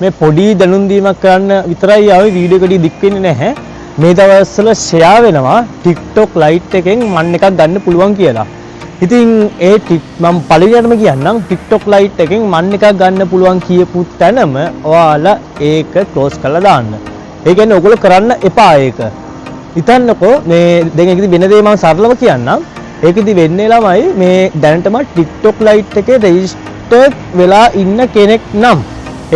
මේ පොඩි දැනුම් දීමක් කරන්න විතරයි ආවේ වීඩියෝ එකදී දික් වෙන්නේ නැහැ. මේ දවස්වල ෂෙයා වෙනවා TikTok Lite එකෙන් මන් එකක් ගන්න පුළුවන් කියලා. ඉතින් ඒ මම පළවෙනියටම කියන්නම් TikTok Lite එකෙන් මන් එකක් ගන්න පුළුවන් කියපු තැනම ඔයාලා ඒක ක්ලෝස් කරලා දාන්න. ඒ කියන්නේ ඔයගොල්ලෝ කරන්න එපා ඒක. හිතන්නකෝ මේ දැන් ඒකදී වෙන දේ මම සරලව කියන්නම්. ඒකෙදි වෙන්නේ ළමයි මේ දැනටම TikTok Lite එකේ රෙජිස්ටර් වෙලා ඉන්න කෙනෙක් නම්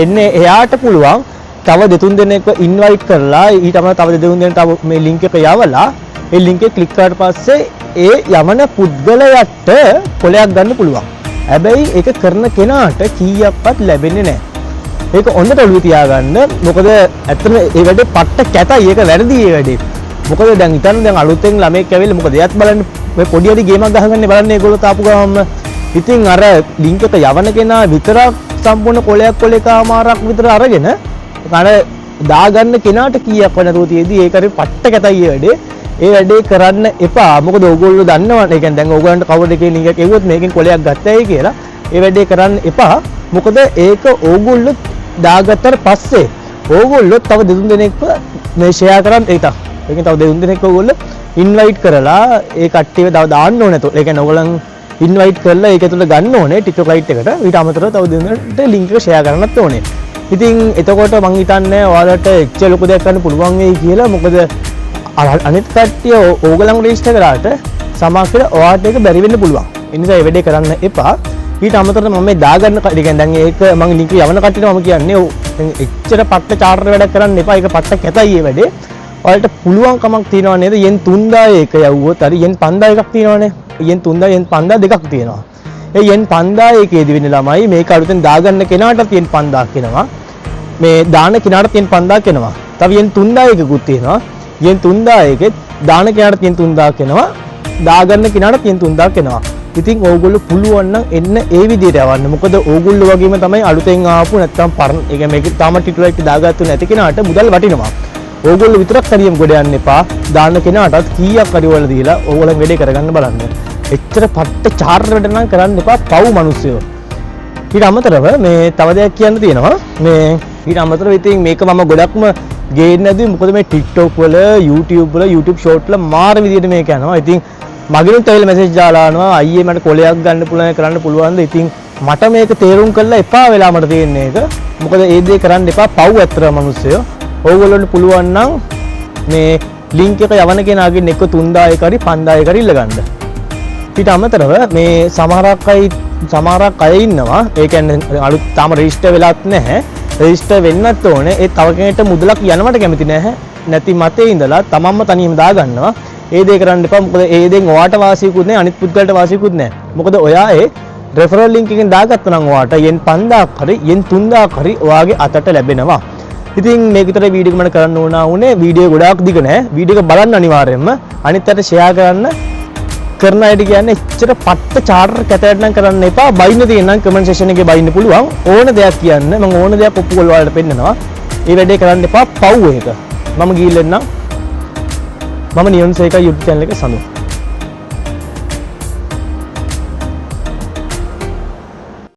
එන්නේ එයාට පුළුවන් තව දෙතුන් දෙනෙක්ව ඉන්වයිට් කරලා ඊට අමතරව තව දෙතුන් දෙනෙක් තව මේ ලින්ක් එක යවලා ඒ ලින්ක් එක ක්ලික් කරාට පස්සේ ඒ යමන පුද්ගලයාට කොලයක් ගන්න පුළුවන්. හැබැයි ඒක කරන කෙනාට කීයක්වත් ලැබෙන්නේ නැහැ. ඒක හොඳට ඔළුවේ තියාගන්න. මොකද ඇත්තටම ඒ වැඩේ පට්ට කැතයි. ඒක වැරදි ඒ වැඩේ. මොකද දැන් හිතන්න දැන් අලුතෙන් ළමෙක් ඇවිල්ලා මොකද එයාත් බලන්න මේ පොඩි හරි ගේමක් ගහගන්නේ බලන්න ඒගොල්ලෝ තාපු ගමම. ඉතින් අර ලින්ක් එක යවන කෙනා විතරක් සම්පූර්ණ කොලයක්මාරක් විතර අරගෙන අර දාගන්න කෙනාට කීයක් වනතුව තියේදී ඒක හරි පට්ට කැතයි ඒ වැඩේ. ඒ වැඩේ කරන්න එපා. මොකද ඕගොල්ලෝ දන්නවනේ. ඒ කියන්නේ දැන් ඕගොල්ලන්ට කවුරුද එකේ ලින්ක් එක එවුවොත් මේකෙන් කොලයක් ගත්තයි කියලා. ඒ වැඩේ කරන්න එපා. මොකද ඒක ඕගොල්ලෝ දාගත්තට පස්සේ ඕගොල්ලෝ තව දෙතුන් දෙනෙක්ව මේ ෂෙයා කරන් ඒකක්. ඒකෙන් තව දෙතුන් දෙනෙක් ඕගොල්ලෝ ඉන්වයිට් කරලා ඒ කට්ටියව තව දාන්න ඕනේ. ඒ කියන්නේ ඕගොල්ලන් ඉන්වයිට් කරලා ඒක ඇතුළට ගන්න ඕනේ TikTok Lite එකට. ඊට අමතරව තව දෙන්නෙක්ට ලින්ක් එක ෂෙයා කරන්නත් ඕනේ. ඉතින් එතකොට මං හිතන්නේ ඔයාලට එච්චර ලොකු දෙයක් කරන්න පුළුවන් වෙයි කියලා. මොකද අනිත් කට්ටිය ඕගලන් රෙජිස්ටර් කරාට සමහර ඔයාලට ඒක බැරි වෙන්න පුළුවන්. ඒ නිසා මේ වැඩේ කරන්න එපා. ඊට අමතරව මම මේ දාගන්න කඩ කියන්නේ දැන් ඒක මම ලින්ක් යවන කට්ටියට මම කියන්නේ එච්චර පට්ට චාර්ටර් වැඩක් කරන්න එපා. ඒක පට්ට කැතයි මේ වැඩේ. ඔයාලට පුළුවන් කමක් තියනවා නේද? yen 3000 එක යවුවොත් හරි yen 5000 එකක් තියෙනවනේ. yen 3000 yen 5000 දෙකක් තියෙනවා. ඒ yen 5000 එකේදී වෙන්නේ ළමයි මේක අලුතෙන් දාගන්න කෙනාටත් yen 5000 කෙනවා. මේ දාන කෙනාටත් yen 5000 කෙනවා. තව yen 3000 එකකුත් තියෙනවා. yen 3000 එකෙත් දාන කෙනාටත් yen 3000 කෙනවා. දාගන්න කෙනාටත් yen 3000 කෙනවා. ඉතින් ඕගොල්ලෝ පුළුවන් නම් එන්න ඒ විදිහට යවන්න. මොකද ඕගොල්ලෝ වගේම තමයි අලුතෙන් ආපු නැත්තම් පරණ ඒ කියන්නේ මේක තාම ටිටු ලයිට් දාගත්තු නැති කෙනාට මුදල් වටිනවා. ඕගොල්ලෝ විතරක් හරියම් ගොඩ යන්න එපා. දාන කෙනාටත් කීයක් හරි වල දීලා ඕගොල්ලන් වැඩේ කරගන්න බලන්න. එච්චර පට්ට චාර්ටර් වැඩ නම් කරන්න එපා පව් මිනිස්සුયો. ඊට අමතරව මේ තව දෙයක් කියන්න තියෙනවා. මේ ඊට අමතරව ඉතින් මේක මම ගොඩක්ම ගේන්නේ නැද්දි මොකද මේ TikTok වල YouTube short වල මාර විදියට මේක යනවා. ඉතින් මගෙනුත් ඇවිල්ලා මැසේජ් දාලා අහනවා අයියේ මට කොලයක් ගන්න පුළුවන් කරන්න පුළුවන්ද? ඉතින් මට මේක තේරුම් කරලා එපා වෙලා මට තේන්නේ ඒක. මොකද ඒ දේ කරන්න එපා පව් ඇත්තටම මිනිස්සුયો. ඕගොල්ලොන්ට පුළුවන් නම් මේ ලින්ක් එක යවන කෙනාගෙන් එක්ක 3000 හරි 5000 හරි ඉල්ල ගන්න. ඊට අමතරව මේ සමහරක් අය ඉන්නවා. ඒ කියන්නේ අලුත් තාම රෙජිස්ටර් වෙලාත් නැහැ. රෙජිස්ටර් වෙන්නත් ඕනේ. ඒ තව කෙනෙක්ට මුදලක් යනවට කැමති නැහැ. නැති මතේ ඉඳලා තමන්ම තනියම දාගන්නවා. ඒ දේ කරන්න එපා. මොකද ඒ දෙන් ඔයාට වාසියකුත් නැහැ අනිත් පුද්ගලට වාසියකුත් නැහැ. මොකද ඔයා ඒ රෙෆරල් ලින්ක් එකෙන් දාගත්තා නම් ඔයාට yen 5000ක් හරි yen 3000ක් හරි ඔයාගේ අතට ලැබෙනවා. ඉතින් මේක විතර වීඩියෝ එක මම කරන්න උනේ වීඩියෝ ගොඩාක් දිග නෑ. වීඩියෝ එක බලන්න අනිවාර්යයෙන්ම. අනිත් අයට ෂෙයා කරන්න. කරන අයට කියන්නේ එච්චර පට්ට චාර්ටර් කැතයට නම් කරන්න එපා. බයින්න තියෙන නම් කමෙන්ට් සෙක්ෂන් එකේ බයින්න පුළුවන්. ඕන දෙයක් කියන්න. මම ඕන දෙයක් ඔප්පු කරලා ඔයාලට පෙන්නනවා. මේ වැඩේ කරන්න එපා පව් එක. මම ගිහින් එන්නම්. මම නියොන්සේක YouTube channel එකේ සඳු.